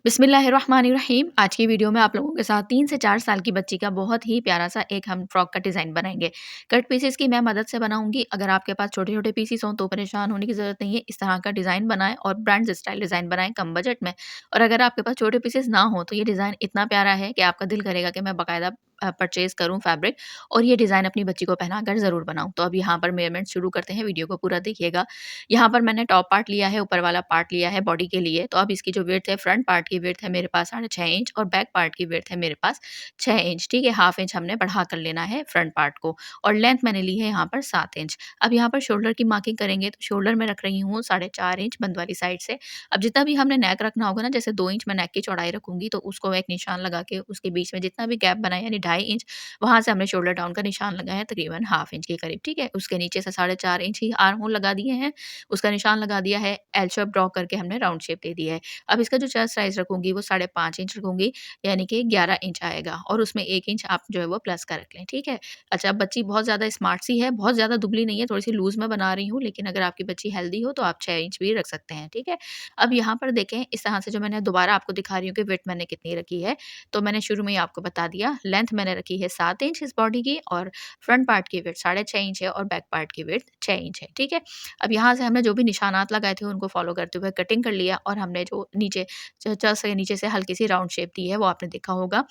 बिस्मिल्लाहिर्रहमानिर्रहीम। आज की वीडियो में आप लोगों के साथ 3 से 4 साल की बच्ची का बहुत ही प्यारा सा एक हम फ्रॉक का डिज़ाइन बनाएँगे। कट पीसेस की मैं मदद से बनाऊँगी। अगर आपके पास छोटे-छोटे पीसेस हों तो परेशान होने की ज़रूरत नहीं है। इस तरह का डिज़ाइन बनाएँ और ब्रांड स्टाइल डिज़ाइन बनाएँ कम बजट में। और अगर आपके पास छोटे पीसेस ना हों तो ये डिज़ाइन इतना प्यारा है कि आपका दिल करेगा कि मैं बाकायदा परचेज़ करूँ फैब्रिक और ये डिज़ाइन अपनी बच्ची को पहनाकर ज़रूर बनाऊँ। तो अब यहाँ पर मेजरमेंट शुरू करते हैं, वीडियो को पूरा देखिएगा। यहाँ पर मैंने टॉप पार्ट लिया है, ऊपर वाला पार्ट लिया है बॉडी के लिए। तो अब इसकी जो विड्थ है, फ्रंट पार्ट की विड्थ है मेरे पास 6.5 इंच और बैक पार्ट की विड्थ है मेरे पास 6 इंच, ठीक है? हाफ इंच हमने बढ़ा कर लेना है फ्रंट पार्ट को और लेंथ मैंने ली है यहाँ पर 7 इंच। अब यहाँ पर शोल्डर की मार्किंग करेंगे तो शोल्डर मैं रख रही हूँ 4.5 इंच बंद वाली साइड से। अब जितना भी हमने नेक रखना होगा ना, जैसे 2 इंच मैं नेक की चौड़ाई रखूँगी तो उसको एक निशान लगा के उसके बीच में जितना भी गैप बना है यानी 2.5 इंच, वहाँ से हमने शोल्डर डाउन का निशान लगाया है तकरीबन हाफ इंच के करीब, ठीक है? उसके नीचे से 4.5 इंच ही आर्म होल लगा दिए हैं, उसका निशान लगा दिया है, एल शेप ड्रॉ करके हमने राउंड शेप दे दी है। अब इसका जो चेस्ट साइज़ रखूँगी वो 5.5 इंच रखूँगी, यानी कि 11 इंच आएगा और उसमें 1 इंच आप जो है वो प्लस का रख लें, ठीक है? अच्छा, बच्ची बहुत ज़्यादा स्मार्ट सी है, बहुत ज़्यादा दुबली नहीं है, थोड़ी-सी लूज़ में बना रही हूँ, लेकिन अगर आपकी बच्ची हेल्दी हो तो आप 6 इंच भी रख सकते हैं, ठीक है? अब यहाँ पर देखें, इस तरह से जो मैंने दोबारा आपको दिखा रही हूँ कि विड्थ मैंने कितनी रखी है, तो मैंने शुरू में ही आपको बता दिया। लेंथ मैंने रखी है 7 इंच इस बॉडी की और फ्रंट पार्ट की विड्थ 6.5 इंच है और बैक पार्ट की विड्थ 6 इंच है, ठीक है? अब यहाँ से हमने जो भी निशानात लगाए थे उनको फॉलो करते हुए कटिंग कर लिया और हमने जो नीचे चेस्ट के नीचे से हल्की सी राउंड शेप दी है वो आपने देखा होगा।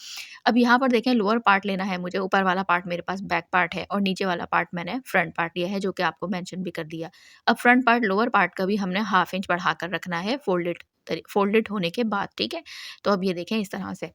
अब यहाँ पर देखें, लोअर पार्ट लेना है मुझे, ऊपर वाला पार्ट मेरे पास बैक पार्ट है और नीचे वाला पार्ट मैंने फ्रंट पार्ट लिया है जो कि आपको मेंशन भी कर दिया। अब फ्रंट पार्ट लोअर पार्ट का भी हमने हाफ इंच बढ़ाकर रखना है फोल्डेड होने के बाद, ठीक है? तो अब ये देखें इस तरह से।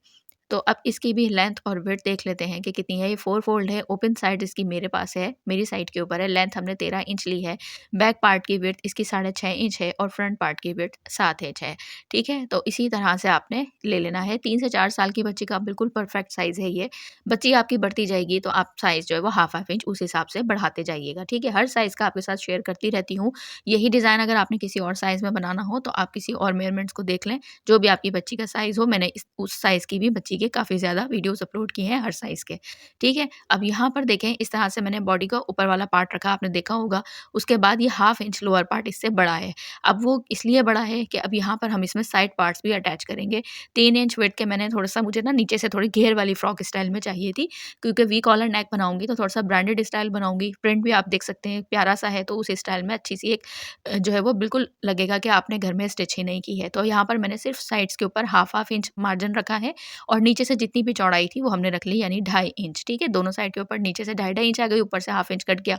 तो अब इसकी भी लेंथ और विड्थ देख लेते हैं कि कितनी है। ये 4 फोल्ड है, ओपन साइड इसकी मेरे पास है, मेरी साइड के ऊपर है। लेंथ हमने 13 इंच ली है, बैक पार्ट की विड्थ इसकी 6.5 इंच है और फ्रंट पार्ट की विड्थ 7 इंच है, ठीक है? तो इसी तरह से आपने ले लेना है। 3 से 4 साल की बच्ची का बिल्कुल परफेक्ट साइज़ है ये। बच्ची आपकी बढ़ती जाएगी तो आप साइज़ जो है वो हाफ इंच उस हिसाब से बढ़ाते जाइएगा, ठीक है? हर साइज़ का आपके साथ शेयर करती रहती हूँ। यही डिज़ाइन अगर आपने किसी और साइज़ में बनाना हो तो आप किसी और मेजरमेंट्स को देख लें, जो भी आपकी बच्ची का साइज़ हो। मैंने उस साइज़ की भी बच्ची के काफ़ी ज़्यादा वीडियोज़ अपलोड किए हैं हर साइज़ के, ठीक है? अब यहाँ पर देखें, इस तरह से मैंने बॉडी का ऊपर वाला पार्ट रखा, आपने देखा होगा। उसके बाद ये हाफ इंच लोअर पार्ट इससे बड़ा है। अब वो इसलिए बड़ा है कि अब यहाँ पर हम इसमें साइड पार्ट्स भी अटैच करेंगे। 3 इंच विड्थ के मैंने थोड़ा-सा, मुझे ना नीचे से थोड़ी घेर वाली फ्रॉक स्टाइल में चाहिए थी, क्योंकि वी कॉलर नेक बनाऊँगी तो थोड़ा-सा ब्रांडेड स्टाइल बनाऊँगी। प्रिंट भी आप देख सकते हैं प्यारा-सा है, तो उस स्टाइल में अच्छी-सी एक जो है वो बिल्कुल लगेगा कि आपने घर में स्टिच ही नहीं की है। तो यहाँ पर मैंने सिर्फ साइड्स के ऊपर हाफ इंच मार्जिन रखा है और नीचे से जितनी भी चौड़ाई थी वो हमने रख ली, यानी 2.5 इंच, ठीक है? दोनों साइड के ऊपर नीचे से 2.5 इंच आ गई, ऊपर से हाफ इंच कट गया।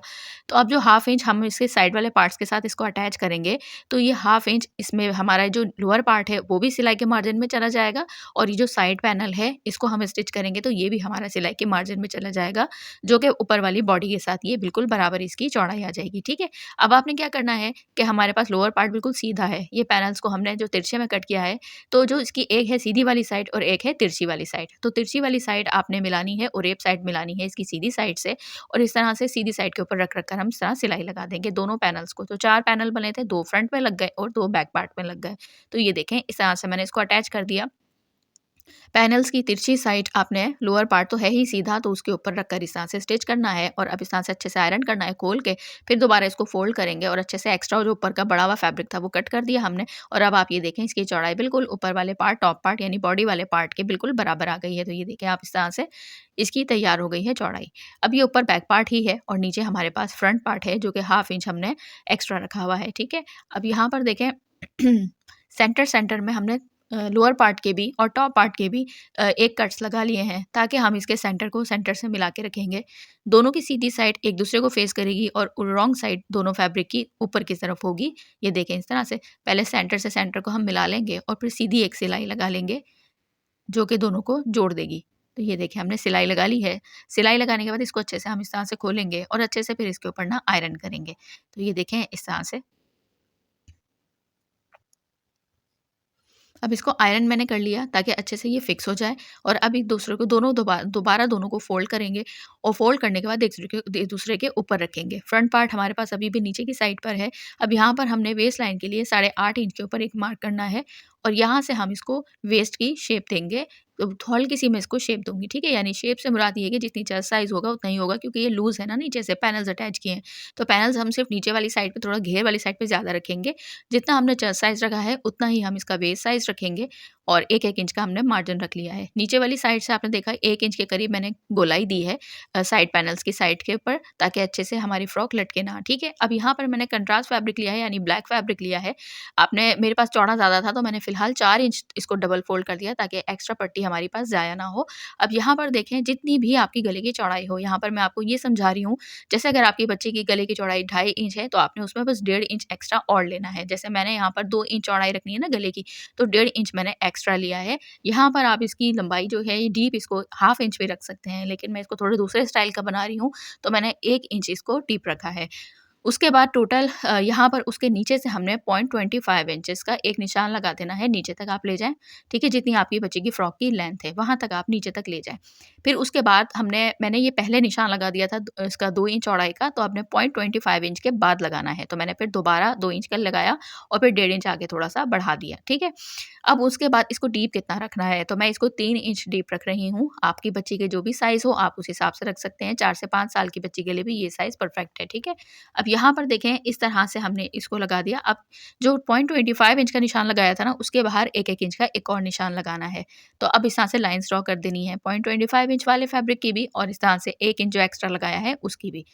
तो अब जो हाफ इंच हम इसके साइड वाले पार्ट्स के साथ इसको अटैच करेंगे, तो ये हाफ इंच इसमें हमारा जो लोअर पार्ट है वो भी सिलाई के मार्जिन में चला जाएगा और ये जो साइड पैनल है इसको हम स्टिच करेंगे तो ये भी हमारा सिलाई के मार्जिन में चला जाएगा, जो कि ऊपर वाली बॉडी के साथ ये बिल्कुल बराबर इसकी चौड़ाई आ जाएगी, ठीक है? अब आपने क्या करना है कि हमारे पास लोअर पार्ट बिल्कुल सीधा है, ये पैनल्स को हमने जो तिरछे में कट किया है, तो जो इसकी एक है सीधी वाली साइड और एक है तिरछी वाली साइड। तो तिरछी वाली साइड आपने मिलानी है और रेप साइड मिलानी है इसकी सीधी साइड से और इस तरह से सीधी साइड के ऊपर रख कर हम इस तरह सिलाई लगा देंगे दोनों पैनल्स को। तो 4 पैनल बने थे, 2 फ्रंट में लग गए और 2 बैक पार्ट में लग गए। तो ये देखें, इस तरह से मैंने इसको अटैच कर दिया। पैनल्स की तिरछी साइड आपने, लोअर पार्ट तो है ही सीधा, तो उसके ऊपर रखकर इस तरह से स्टिच करना है और अब इस तरह से अच्छे से आयरन करना है खोल के, फिर दोबारा इसको फोल्ड करेंगे और अच्छे से एक्स्ट्रा जो ऊपर का बड़ा हुआ फैब्रिक था वो कट कर दिया हमने। और अब आप ये देखें, इसकी चौड़ाई बिल्कुल ऊपर वाले पार्ट, टॉप पार्ट यानी बॉडी वाले पार्ट के बिल्कुल बराबर आ गई है। तो ये देखें आप, इस तरह से इसकी तैयार हो गई है चौड़ाई। अब ये ऊपर बैक पार्ट ही है और नीचे हमारे पास फ्रंट पार्ट है जो कि हाफ इंच हमने एक्स्ट्रा रखा हुआ है, ठीक है? अब यहाँ पर देखें सेंटर सेंटर में हमने लोअर पार्ट के भी और टॉप पार्ट के भी एक कट्स लगा लिए हैं, ताकि हम इसके सेंटर को सेंटर से मिला के रखेंगे। दोनों की सीधी साइड एक दूसरे को फेस करेगी और रॉन्ग साइड दोनों फैब्रिक की ऊपर की तरफ होगी। ये देखें, इस तरह से पहले सेंटर से सेंटर को हम मिला लेंगे और फिर सीधी एक सिलाई लगा लेंगे जो कि दोनों को जोड़ देगी। तो ये देखिए, हमने सिलाई लगा ली है। सिलाई लगाने के बाद इसको अच्छे से हम इस तरह से खोलेंगे और अच्छे से फिर इसके ऊपर ना आयरन करेंगे। तो ये देखें, इस तरह से अब इसको आयरन मैंने कर लिया ताकि अच्छे से ये फिक्स हो जाए। और अब एक दूसरे को दोबारा दोनों को फोल्ड करेंगे और फोल्ड करने के बाद एक दूसरे के ऊपर रखेंगे। फ्रंट पार्ट हमारे पास अभी भी नीचे की साइड पर है। अब यहाँ पर हमने वेस्ट लाइन के लिए 8.5 इंच के ऊपर एक मार्क करना है और यहाँ से हम इसको वेस्ट की शेप देंगे। तो हल्की सी मैं इसको शेप दूंगी, ठीक है? यानी शेप से मुराद ये है कि जितनी चेस्ट साइज होगा उतना ही होगा, क्योंकि ये लूज है ना, नीचे से पैनल्स अटैच किए हैं। तो पैनल्स हम सिर्फ नीचे वाली साइड पे, थोड़ा घेर वाली साइड पे ज़्यादा रखेंगे। जितना हमने चेस्ट साइज़ रखा है उतना ही हम इसका वेस्ट साइज़ रखेंगे और 1-1 इंच का हमने मार्जिन रख लिया है। नीचे वाली साइड से आपने देखा 1 इंच के करीब मैंने गोलाई दी है साइड पैनल्स की साइड के ऊपर, ताकि अच्छे से हमारी फ्रॉक लटके ना, ठीक है। अब यहाँ पर मैंने कंट्रास्ट फैब्रिक लिया है, यानी ब्लैक फैब्रिक लिया है। आपने मेरे पास चौड़ा ज़्यादा था तो मैंने फ़िलहाल 4 इंच इसको डबल फ़ोल्ड कर दिया, ताकि एक्स्ट्रा पट्टी हमारे पास ज़ाया ना हो। अब यहाँ पर देखें, जितनी भी आपकी गले की चौड़ाई हो, यहाँ पर मैं आपको ये समझा रही हूँ, जैसे अगर आपके बच्चे की गले की चौड़ाई 2.5 इंच है, तो आपने उसमें बस 1.5 इंच एक्स्ट्रा और लेना है। जैसे मैंने यहाँ पर 2 इंच चौड़ाई रखनी है ना गले की, तो 1.5 इंच मैंने एक्स्ट्रा लिया है। यहाँ पर आप इसकी लंबाई जो है, ये डीप इसको ½ इंच भी रख सकते हैं, लेकिन मैं इसको थोड़े दूसरे स्टाइल का बना रही हूँ, तो मैंने 1 इंच इसको डीप रखा है। उसके बाद टोटल यहाँ पर उसके नीचे से हमने 0.25 इंचेस का एक निशान लगा देना है, नीचे तक आप ले जाएँ, ठीक है? जितनी आपकी बच्चे की फ्रॉक की लेंथ है, वहाँ तक आप नीचे तक ले जाएँ। फिर उसके बाद मैंने ये पहले निशान लगा दिया था इसका 2 इंच चौड़ाई का, तो आपने 0.25 इंच के बाद लगाना है। तो मैंने फिर दोबारा 2 इंच का लगाया और फिर 1.5 इंच आगे थोड़ा-सा बढ़ा दिया, ठीक है? अब उसके बाद इसको डीप कितना रखना है, तो मैं इसको 3 इंच डीप रख रही हूँ। आपकी बच्ची के जो भी साइज़ हो, आप उस हिसाब से रख सकते हैं। 4 से 5 साल की बच्ची के लिए भी ये साइज़ परफेक्ट है, ठीक है? अब यहाँ पर देखें, इस तरह से हमने इसको लगा दिया। अब जो 0.25 इंच का निशान लगाया था ना, उसके बाहर 1-1 इंच का एक और निशान लगाना है। तो अब इस तरह से लाइन्स ड्रॉ कर देनी है, 0.25 इंच वाले फैब्रिक की भी और इस तरह से 1 इंच जो एक्स्ट्रा लगाया है उसकी भी।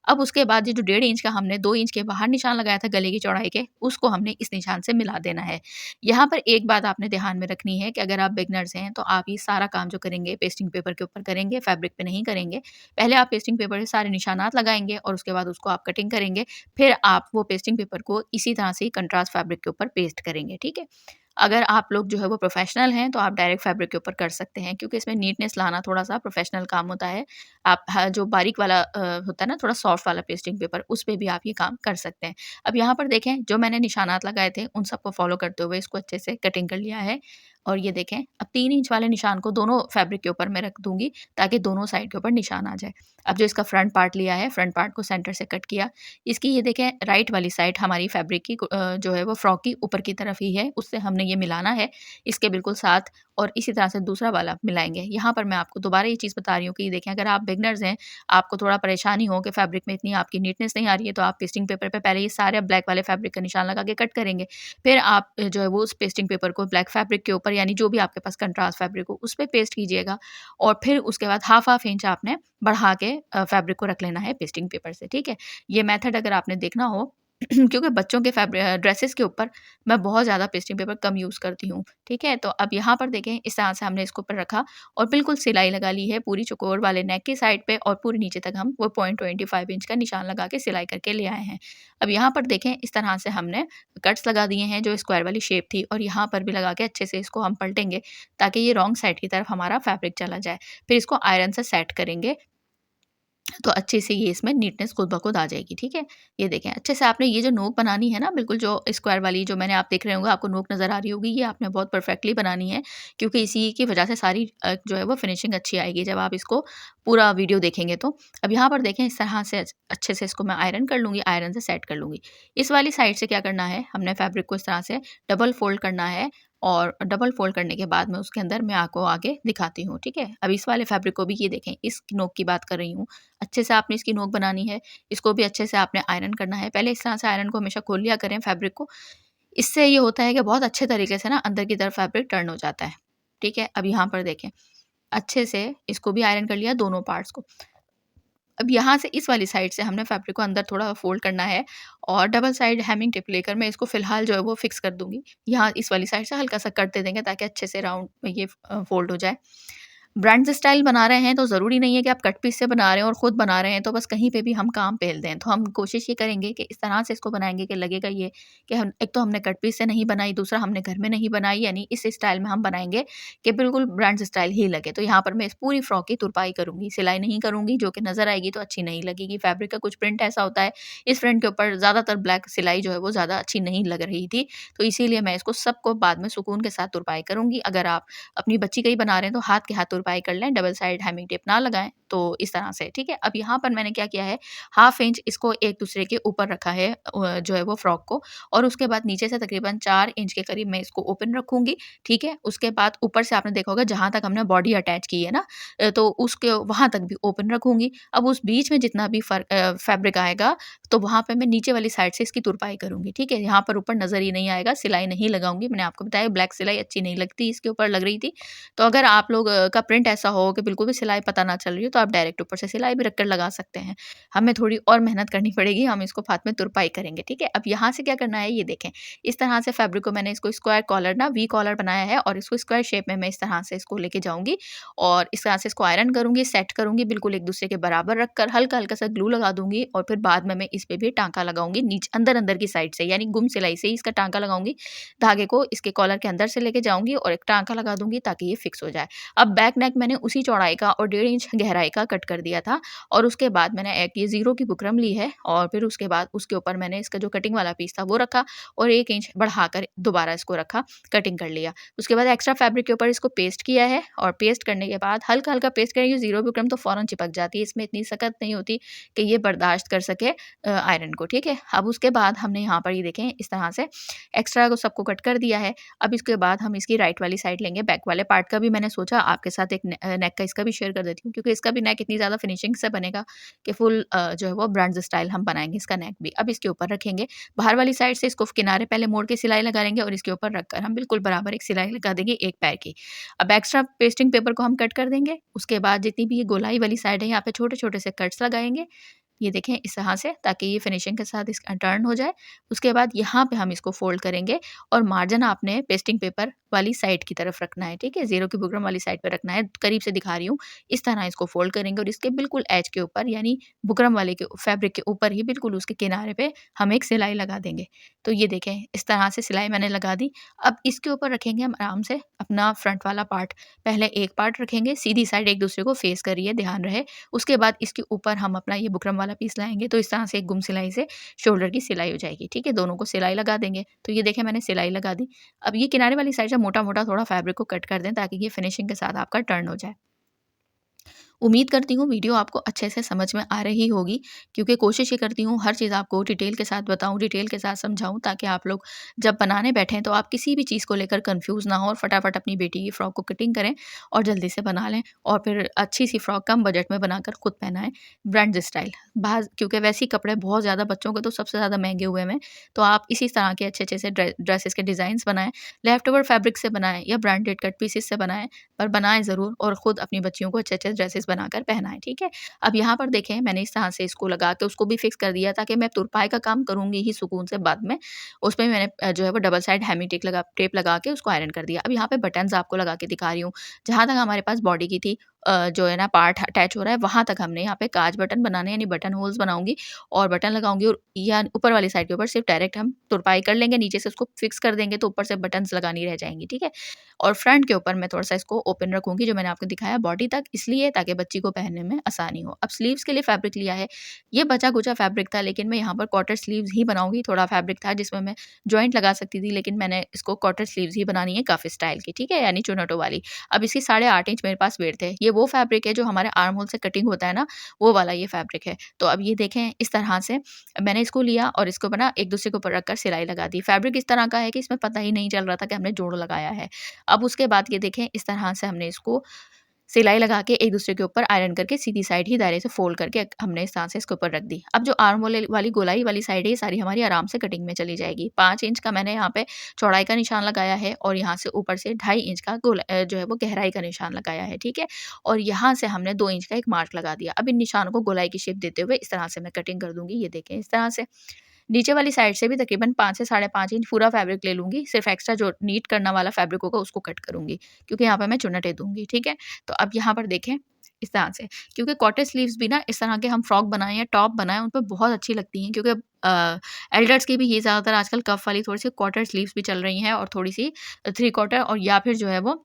अब उसके बाद ये जो 1.5 इंच का हमने 2 इंच के बाहर निशान लगाया था गले की चौड़ाई के, उसको हमने इस निशान से मिला देना है। यहाँ पर एक बात आपने ध्यान में रखनी है कि अगर आप बिगिनर्स हैं, तो आप ये सारा काम जो करेंगे पेस्टिंग पेपर के ऊपर करेंगे, फैब्रिक पे नहीं करेंगे। पहले आप पेस्टिंग पेपर से सारे निशानात लगाएँगे और उसके बाद उसको आप कटिंग करेंगे। फिर आप वो पेस्टिंग पेपर को इसी तरह से ही कंट्रास्ट फैब्रिक के ऊपर पेस्ट करेंगे, ठीक है? अगर आप लोग जो है वो प्रोफ़ेशनल हैं, तो आप डायरेक्ट फैब्रिक के ऊपर कर सकते हैं, क्योंकि इसमें नीटनेस लाना थोड़ा-सा प्रोफ़ेशनल काम होता है। आप जो बारीक वाला होता है ना, थोड़ा सॉफ्ट वाला पेस्टिंग पेपर, उस पे भी आप ये काम कर सकते हैं। अब यहाँ पर देखें, जो मैंने निशानात लगाए थे, उन सबको फ़ॉलो करते हुए इसको अच्छे से कटिंग कर लिया है। और ये देखें, अब 3 इंच वाले निशान को दोनों फैब्रिक के ऊपर मैं रख दूँगी, ताकि दोनों साइड के ऊपर निशान आ जाए। अब जो इसका फ्रंट पार्ट लिया है, फ्रंट पार्ट को सेंटर से कट किया। इसकी ये देखें, राइट वाली साइड हमारी फैब्रिक की जो है वो फ्रॉक की ऊपर की तरफ ही है, उससे हमने ये मिलाना है इसके बिल्कुल साथ, और इसी तरह से दूसरा वाला मिलाएँगे। यहाँ पर मैं आपको दोबारा ये चीज़ बता रही हूँ कि देखें, अगर आप बिगिनर्स हैं, आपको थोड़ा परेशानी हो कि फैब्रिक में इतनी आपकी नीटनेस नहीं आ रही है, तो आप पेस्टिंग पेपर पे पहले ये सारे ब्लैक वाले फैब्रिक का निशान लगा के कट करेंगे। फिर आप जो है वो उस पेस्टिंग पेपर को ब्लैक फैब्रिक के ऊपर, यानी जो भी आपके पास कंट्रास्ट फैब्रिक हो, उस पे पेस्ट कीजिएगा और फिर उसके बाद ½ इंच आपने बढ़ा के फैब्रिक को रख लेना है पेस्टिंग पेपर से, ठीक है? ये मेथड अगर आपने देखना हो क्योंकि बच्चों के ड्रेसेस के ऊपर मैं बहुत ज़्यादा पेस्टिंग पेपर कम यूज़ करती हूँ, ठीक है? तो अब यहाँ पर देखें, इस तरह से हमने इसके ऊपर रखा और बिल्कुल सिलाई लगा ली है पूरी चौकोर वाले नेक की साइड पे, और पूरे नीचे तक हम वो 0.25 इंच का निशान लगा के सिलाई करके ले आए हैं। अब यहाँ पर देखें, इस तरह से हमने कट्स लगा दिए हैं जो स्क्वायर वाली शेप थी, और यहाँ पर भी लगा के अच्छे से इसको हम पलटेंगे, ताकि ये रॉन्ग साइड की तरफ हमारा फैब्रिक चला जाए। फिर इसको आयरन से सेट करेंगे, तो अच्छे से ये इसमें नीटनेस खुद ब खुद आ जाएगी, ठीक है? ये देखें, अच्छे से आपने ये जो नोक बनानी है ना, बिल्कुल जो स्क्वायर वाली जो मैंने आप देख रहे होंगे, आपको नोक नज़र आ रही होगी, ये आपने बहुत परफेक्टली बनानी है, क्योंकि इसी की वजह से सारी जो है वो फिनिशिंग अच्छी आएगी जब आप इसको पूरा वीडियो देखेंगे तो। अब यहाँ पर देखें, इस तरह से अच्छे से इसको मैं आयरन कर लूँगी, आयरन से सेट कर लूँगी। इस वाली साइड से क्या करना है, हमने फैब्रिक को इस तरह से डबल फ़ोल्ड करना है, और डबल फ़ोल्ड करने के बाद में उसके अंदर मैं आपको आगे दिखाती हूँ, ठीक है? अब इस वाले फैब्रिक को भी ये देखें, इस नोक की बात कर रही हूँ। अच्छे से आपने इसकी नोक बनानी है, इसको भी अच्छे से आपने आयरन करना है। पहले इस तरह से आयरन को हमेशा खोल लिया करें फैब्रिक को, इससे ये होता है कि बहुत अच्छे तरीके से ना अंदर की तरफ फैब्रिक टर्न हो जाता है, ठीक है? अब यहाँ पर देखें, अच्छे से इसको भी आयरन कर लिया दोनों पार्ट्स को। अब यहाँ से इस वाली साइड से हमने फैब्रिक को अंदर थोड़ा फ़ोल्ड करना है, और डबल साइड हेमिंग टिप लेकर मैं इसको फ़िलहाल जो है वो फ़िक्स कर दूँगी। यहाँ इस वाली साइड से हल्का-सा कट दे देंगे, ताकि अच्छे से राउंड में ये फ़ोल्ड हो जाए। ब्रांड स्टाइल बना रहे हैं, तो ज़रूरी नहीं है कि आप कट पीस से बना रहे हैं और ख़ुद बना रहे हैं तो बस कहीं पे भी हम काम पेल दें। तो हम कोशिश ये करेंगे कि इस तरह से इसको बनाएँगे कि लगेगा ये कि हम एक तो हमने कट पीस से नहीं बनाई, दूसरा हमने घर में नहीं बनाई, यानी इस स्टाइल में हम बनाएँगे कि बिल्कुल ब्रांड स्टाइल ही लगे। तो यहाँ पर मैं इस पूरी फ्रॉक की तुरपाई करूँगी, सिलाई नहीं करूँगी, जो कि नज़र आएगी तो अच्छी नहीं लगेगी। फैब्रिक का कुछ प्रिंट ऐसा होता है, इस प्रिंट के ऊपर ज़्यादातर ब्लैक सिलाई जो है वो ज़्यादा अच्छी नहीं लग रही थी, तो इसीलिए मैं इसको सबको बाद में सुकून के साथ तुरपाई करूँगी। अगर आप अपनी बच्ची का ही बना रहे हैं तो हाथ के हाथ तुरपाई कर लें, डबल साइड हेमिंग टेप ना लगाएँ, तो इस तरह से, ठीक है। अब यहाँ पर मैंने क्या किया है, हाफ इंच इसको एक दूसरे के ऊपर रखा है जो है वो फ्रॉक को, और उसके बाद नीचे से तकरीबन 4 इंच के करीब मैं इसको ओपन रखूँगी, ठीक है। उसके बाद ऊपर से आपने देखा होगा जहाँ तक हमने बॉडी अटैच की है ना, तो उसके वहाँ तक भी ओपन रखूँगी। अब उस बीच में जितना भी फैब्रिक आएगा, तो वहाँ पे मैं नीचे वाली साइड से इसकी तुरपाई करूँगी, ठीक है। यहाँ पर ऊपर नज़र ही नहीं आएगा, सिलाई नहीं लगाऊँगी। मैंने आपको बताया ब्लैक सिलाई अच्छी नहीं लगती, इसके ऊपर लग रही थी। तो अगर आप लोग का प्रिंट ऐसा हो कि बिल्कुल भी सिलाई पता ना चल रही हो, तो आप डायरेक्ट ऊपर से सिलाई भी रख कर लगा सकते हैं। हमें थोड़ी और मेहनत करनी पड़ेगी, हम इसको बाद में तुरपाई करेंगे, ठीक है। अब यहाँ से क्या करना है, ये देखें, इस तरह से फैब्रिक को मैंने इसको स्क्वायर कॉलर ना वी कॉलर बनाया है, और इसको स्क्वायर शेप में मैं इस तरह से इसको लेके जाऊँगी, और इस तरह से इसको आयरन करूँगी, सेट करूँगी बिल्कुल एक दूसरे के बराबर रखकर, हल्का-हल्का सा ग्लू लगा दूँगी, और फिर बाद में मैं इस पे भी टाँका लगाऊँगी अंदर-अंदर की साइड से, यानी गुम सिलाई से ही इसका टाँका लगाऊँगी। धागे को इसके कॉलर के अंदर से लेके जाऊँगी और एक टाँका लगा दूँगी ताकि ये फिक्स हो जाए। अब बैक नेक मैंने उसी चौड़ाई का और 1.5 इंच गहराई का कट कर दिया था, और उसके बाद मैंने एक ये ज़ीरो की बुकरम ली है, और फिर उसके बाद उसके ऊपर मैंने इसका जो कटिंग वाला पीस था वो रखा, और 1 इंच बढ़ाकर दोबारा इसको रखा, कटिंग कर लिया। उसके बाद एक्स्ट्रा फैब्रिक के ऊपर इसको पेस्ट किया है, और पेस्ट करने के बाद हल्का-हल्का पेस्ट करेंगे, ज़ीरो बुकरम तो फ़ौरन चिपक जाती है, इसमें इतनी सख्त नहीं होती कि ये बर्दाश्त कर सके आयरन को, ठीक है। अब उसके बाद हमने यहाँ पर ये देखें इस तरह से एक्स्ट्रा को सबको कट कर दिया है। अब इसके बाद हम इसकी राइट वाली साइड लेंगे, बैक वाले पार्ट का भी मैंने सोचा आपके साथ एक नेक का इसका भी शेयर कर देती हूँ, क्योंकि इसका भी नेक इतनी ज़्यादा फिनिशिंग से बनेगा कि फुल जो है वो ब्रांड स्टाइल हम बनाएँगे इसका नेक भी। अब इसके ऊपर रखेंगे, बाहर वाली साइड से इसको किनारे पहले मोड़ के सिलाई लगा लेंगे, और इसके ऊपर रखकर हम बिल्कुल बराबर एक सिलाई लगा देंगे एक पैर की। अब एक्स्ट्रा पेस्टिंग पेपर को हम कट कर देंगे, उसके बाद जितनी भी ये गोलाई वाली साइड है, यहाँ पे छोटे-छोटे से कट्स लगाएँगे। ये देखें इस तरह से, ताकि ये फिनिशिंग के साथ इसका टर्न हो जाए। उसके बाद यहाँ पे हम इसको फ़ोल्ड करेंगे, और मार्जिन आपने पेस्टिंग पेपर वाली साइड की तरफ रखना है, ठीक है? ज़ीरो की बुकरम वाली साइड पे रखना है, करीब से दिखा रही हूँ। इस तरह इसको फ़ोल्ड करेंगे, और इसके बिल्कुल एज के ऊपर, यानी बुकरम वाले के फैब्रिक के ऊपर ही बिल्कुल उसके किनारे पे हम एक सिलाई लगा देंगे। तो ये देखें इस तरह से सिलाई मैंने लगा दी। अब इसके ऊपर रखेंगे हम आराम से अपना फ्रंट वाला पार्ट। पहले एक पार्ट रखेंगे, सीधी साइड एक दूसरे को फेस कर रही है, ध्यान रहे। उसके बाद इसके ऊपर हम अपना ये बुकरम वाला पीस लाएँगे, तो इस तरह से एक गुम सिलाई से शोल्डर की सिलाई हो जाएगी, ठीक है? दोनों को सिलाई लगा देंगे। तो ये देखें मैंने सिलाई लगा दी। अब ये किनारे वाली साइड से मोटा-मोटा थोड़ा फैब्रिक को कट कर दें, ताकि ये फिनिशिंग के साथ आपका टर्न हो जाए। उम्मीद करती हूँ वीडियो आपको अच्छे से समझ में आ रही होगी, क्योंकि कोशिश ये करती हूँ हर चीज़ आपको डिटेल के साथ बताऊँ, डिटेल के साथ समझाऊँ, ताकि आप लोग जब बनाने बैठें तो आप किसी भी चीज़ को लेकर कन्फ्यूज़ ना हो, और फटाफट अपनी बेटी की फ़्रॉक को कटिंग करें और जल्दी से बना लें, और फिर अच्छी-सी फ़्रॉक कम बजट में बनाकर खुद पहनाएँ, ब्रांड स्टाइल। क्योंकि वैसे ही कपड़े बहुत ज़्यादा बच्चों के तो सबसे ज़्यादा महँगे हुए हैं, तो आप इसी तरह के अच्छे-अच्छे से ड्रेसेस के डिज़ाइन्स बनाएँ, लेफ्ट ओवर फैब्रिक से बनाएँ या ब्रांडेड कट पीसेस से बनाएँ, पर बनाएँ ज़रूर, और खुद अपनी बच्चियों को अच्छे-अच्छे ड्रेसेस बनाकर पहनाएँ, ठीक है? अब यहाँ पर देखें मैंने इस तरह से इसको लगा के उसको भी फिक्स कर दिया, ताकि मैं तुरपाई का काम करूँगी ही सुकून से बाद में। उसमें मैंने जो है वो डबल साइड हेमी टेप लगा के उसको आयरन कर दिया। अब यहाँ पे बटन्स आपको लगा के दिखा रही हूँ। जहाँ तक हमारे पास बॉडी की थी जो है ना पार्ट अटैच हो रहा है, वहाँ तक हमने यहाँ पे काज बटन बनाने, यानी बटन होल्स बनाऊँगी और बटन लगाऊँगी, और या ऊपर वाली साइड के ऊपर सिर्फ डायरेक्ट हम तुरपाई कर लेंगे, नीचे से उसको फिक्स कर देंगे, तो ऊपर से बटन्स लगानी रह जाएँगी, ठीक है? और फ्रंट के ऊपर मैं थोड़ा-सा इसको ओपन रखूँगी, जो मैंने आपको दिखाया बॉडी तक, इसलिए ताकि बच्ची को पहनने में आसानी हो। अब स्लीव्स के लिए फैब्रिक लिया है, ये बचा-कुचा फैब्रिक था, लेकिन मैं यहाँ पर क्वार्टर स्लीव्स ही बनाऊँगी। थोड़ा फैब्रिक था जिसमें मैं जॉइंट लगा सकती थी, लेकिन मैंने इसको क्वार्टर स्लीव्स ही बनानी है काफ़ी स्टाइल की, ठीक है? यानी चुन्नटों वाली। अब इसकी 8.5 इंच मेरे पास विड्थ है। ये वो फैब्रिक है जो हमारे आर्म होल से कटिंग होता है ना, वो वाला ये फैब्रिक है। तो अब ये देखें इस तरह से मैंने इसको लिया, और इसको बना एक दूसरे के ऊपर रखकर सिलाई लगा दी। फैब्रिक इस तरह का है कि इसमें पता ही नहीं चल रहा था कि हमने जोड़ लगाया है। अब उसके बाद ये देखें इस तरह से हमने इसको सिलाई लगा के एक दूसरे के ऊपर आयरन करके सीधी साइड ही दायरे से फ़ोल्ड करके हमने इस तरह से इसके ऊपर रख दी। अब जो आर्म होल वाली गोलाई वाली साइड है, ये सारी हमारी आराम से कटिंग में चली जाएगी। 5 इंच का मैंने यहाँ पे चौड़ाई का निशान लगाया है, और यहाँ से ऊपर से 2.5 इंच का जो है वो गहराई का निशान लगाया है, ठीक है? और यहाँ से हमने 2 इंच का एक मार्क लगा दिया। अब इन निशानों को गोलाई की शेप देते हुए इस तरह से मैं कटिंग कर दूँगी। ये देखें इस तरह से। नीचे वाली साइड से भी तकरीबन 5 से 5.5 इंच पूरा फैब्रिक ले लूँगी, सिर्फ़ एक्स्ट्रा जो नीट करना वाला फैब्रिक होगा उसको कट करूँगी, क्योंकि यहाँ पे मैं चुन्नटें दूँगी, ठीक है? तो अब यहाँ पर देखें इस तरह से, क्योंकि कॉटेज स्लीव्स भी ना इस तरह के हम फ्रॉक बनाएँ या टॉप बनाएँ, उन पे बहुत अच्छी लगती हैं, क्योंकि एल्डर्स की भी ये ज़्यादातर आजकल कफ वाली थोड़ी-सी क्वार्टर स्लीव्स भी चल रही हैं, और थोड़ी-सी 3/4, और या फिर जो है वो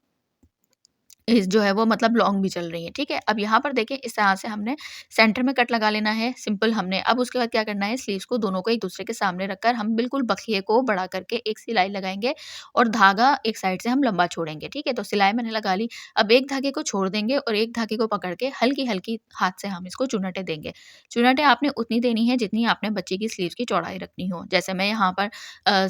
इस जो है वो मतलब लॉन्ग भी चल रही है, ठीक है? अब यहाँ पर देखिए इस तरह से हमने सेंटर में कट लगा लेना है, सिंपल हमने अब उसके बाद क्या करना है स्लीव्स को दोनों को एक दूसरे के सामने रखकर हम बिल्कुल बखिए को बढ़ा करके एक सिलाई लगाएँगे और धागा एक साइड से हम लंबा छोड़ेंगे, ठीक है? तो सिलाई मैंने लगा ली, अब एक धागे को छोड़ देंगे और एक धागे को पकड़ के हल्की-हल्की हाथ से हम इसको चुनटे देंगे। चुनटे आपने उतनी देनी है जितनी आपने बच्चे की स्लीव्स की चौड़ाई रखनी हो, जैसे मैं यहाँ पर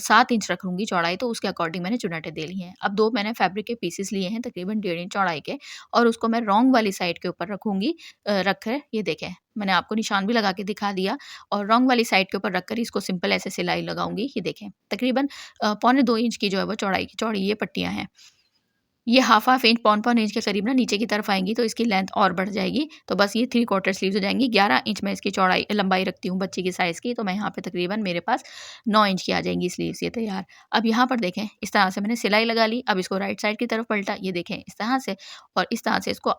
7 इंच रखूँगी चौड़ाई तो उसके अकॉर्डिंग मैंने चुनटे दे ली हैं। अब 2 मैंने फैब्रिक के पीसेस लिए हैं तकरीबन 1.5 इंच चौड़ाई के और उसको मैं रॉन्ग वाली साइड के ऊपर रखूँगी रख कर ये देखें मैंने आपको निशान भी लगा के दिखा दिया और रॉन्ग वाली साइड के ऊपर रखकर इसको सिंपल ऐसे सिलाई लगाऊँगी, ये देखें। तकरीबन पौने 2 इंच की जो है वो चौड़ी ये पट्टियाँ हैं। ये हाफ इंच पौन-पौन इंच के करीब ना नीचे की तरफ आएँगी तो इसकी लेंथ और बढ़ जाएगी। तो बस ये 3/4 स्लीव्स हो जाएँगी। 11 इंच मैं इसकी लंबाई रखती हूँ बच्चे की साइज़ की, तो मैं यहाँ पे तकरीबन मेरे पास 9 इंच की आ जाएँगी स्लीव्स ये तैयार। अब यहाँ पर देखें इस तरह से मैंने सिलाई लगा ली, अब इसको राइट साइड की तरफ पलटा, ये देखें इस तरह से और इस तरह से इसको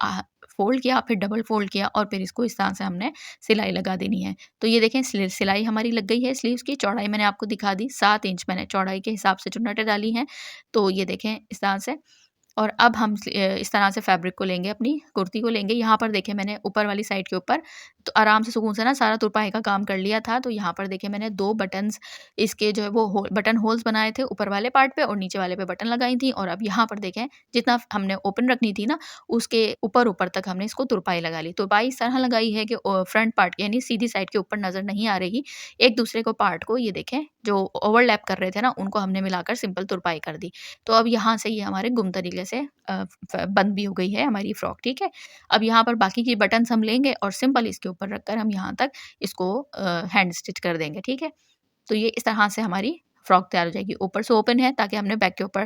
फ़ोल्ड किया, फिर डबल फ़ोल्ड किया और फिर इसको इस तरह से हमने सिलाई लगा देनी है। तो ये देखें सिलाई हमारी लग गई है स्लीव्स की, चौड़ाई मैंने आपको दिखा दी, 7 इंच मैंने चौड़ाई के हिसाब से चुन्नटें डाली हैं। तो ये देखें इस तरह से और अब हम इस तरह से फैब्रिक को लेंगे अपनी कुर्ती को लेंगे। यहाँ पर देखिए मैंने ऊपर वाली साइड के ऊपर तो आराम से सुकून से ना सारा तुरपाई का काम कर लिया था। तो यहाँ पर देखिए मैंने 2 बटन्स इसके जो है वो बटन होल्स बनाए थे ऊपर वाले पार्ट पे और नीचे वाले पे बटन लगाई थी। और अब यहाँ पर देखें जितना हमने ओपन रखनी थी ना उसके ऊपर-ऊपर तक हमने इसको तुरपाई लगा ली। तुरपाई इस तरह लगाई है कि फ्रंट पार्ट यानी सीधी साइड के ऊपर नज़र नहीं आ रही। एक दूसरे को पार्ट को ये देखें जो ओवरलैप कर रहे थे ना उनको हमने मिलाकर सिंपल तुरपाई कर दी। तो अब यहाँ से ये हमारे गुम तरीके से बंद भी हो गई है हमारी फ्रॉक, ठीक है। अब यहाँ पर बाकी की बटन्स हम लेंगे और सिंपल इसके ऊपर रखकर हम यहाँ तक इसको हैंड स्टिच कर देंगे, ठीक है। तो ये इस तरह से हमारी फ्रॉक तैयार हो जाएगी। ऊपर से ओपन है ताकि हमने बैक के ऊपर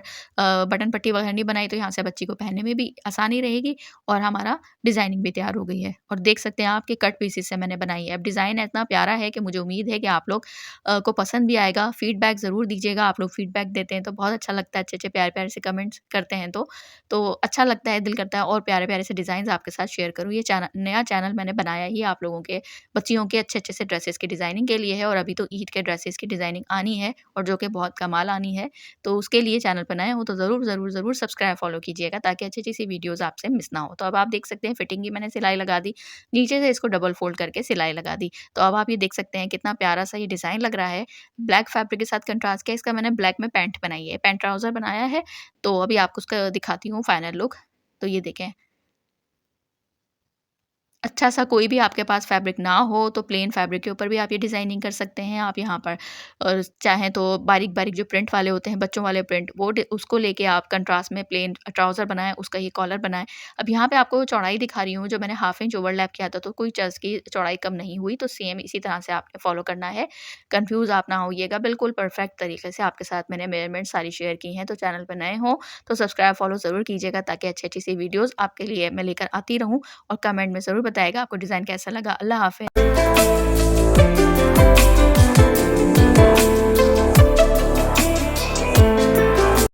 बटन पट्टी वगैरह नहीं बनाई तो यहाँ से बच्ची को पहनने में भी आसानी रहेगी और हमारा डिज़ाइनिंग भी तैयार हो गई है। और देख सकते हैं आप कि कट पीसेस से मैंने बनाई है। अब डिज़ाइन इतना प्यारा है कि मुझे उम्मीद है कि आप लोग को पसंद भी आएगा। फीडबैक ज़रूर दीजिएगा। आप लोग फीडबैक देते हैं तो बहुत अच्छा लगता है, अच्छे-अच्छे प्यारे-प्यारे से कमेंट्स करते हैं तो अच्छा लगता है, दिल करता है और प्यारे-प्यारे से डिज़ाइन्स आपके साथ शेयर करूँ। ये नया चैनल मैंने बनाया ही आप लोगों के बच्चियों के अच्छे-अच्छे से ड्रेसेस की डिज़ाइनिंग के लिए है और अभी तो ईद के ड्रेसेस की डिज़ाइनिंग आनी है और जो कि बहुत कमाल आनी है। तो उसके लिए चैनल पर नए हो तो ज़रूर सब्सक्राइब फ़ॉलो कीजिएगा ताकि अच्छी-अच्छी सी वीडियोज़ आपसे मिस ना हो। तो अब आप देख सकते हैं फिटिंग की मैंने सिलाई लगा दी, नीचे से इसको डबल फ़ोल्ड करके सिलाई लगा दी। तो अब आप ये देख सकते हैं कितना प्यारा-सा ये डिज़ाइन लग रहा है। ब्लैक फैब्रिक के साथ कंट्रास्ट किया, इसका मैंने ब्लैक में पैंट बनाई है, पैंट ट्राउज़र बनाया है। तो अभी आपको उसका दिखाती हूँ फाइनल लुक। तो ये देखें अच्छा-सा कोई भी आपके पास फैब्रिक ना हो, तो प्लेन फैब्रिक के ऊपर भी आप ये डिज़ाइनिंग कर सकते हैं। आप यहाँ पर चाहें तो बारीक-बारीक जो प्रिंट वाले होते हैं, बच्चों वाले प्रिंट, वो उसको लेके आप कंट्रास्ट में प्लेन ट्राउज़र बनाएँ, उसका ये कॉलर बनाएँ। अब यहाँ पे आपको चौड़ाई दिखा रही हूँ, जो मैंने हाफ इंच ओवरलैप किया था, तो कोई चर्च की चौड़ाई कम नहीं हुई, तो सेम इसी तरह से आपने फ़ॉलो करना है। कन्फ्यूज़ आप ना होइएगा, बिल्कुल परफेक्ट तरीके से आपके साथ मैंने मेजरमेंट सारी शेयर की हैं। तो चैनल पे नए हो, तो सब्सक्राइब, फ़ॉलो ज़रूर कीजिएगा ताकि अच्छी-अच्छी सी वीडियोज़ आपके लिए मैं लेकर आती रहूँ और कमेंट में ज़रूर बताइएगा आपको डिज़ाइन कैसा लगा। अल्लाह हाफ़िज़।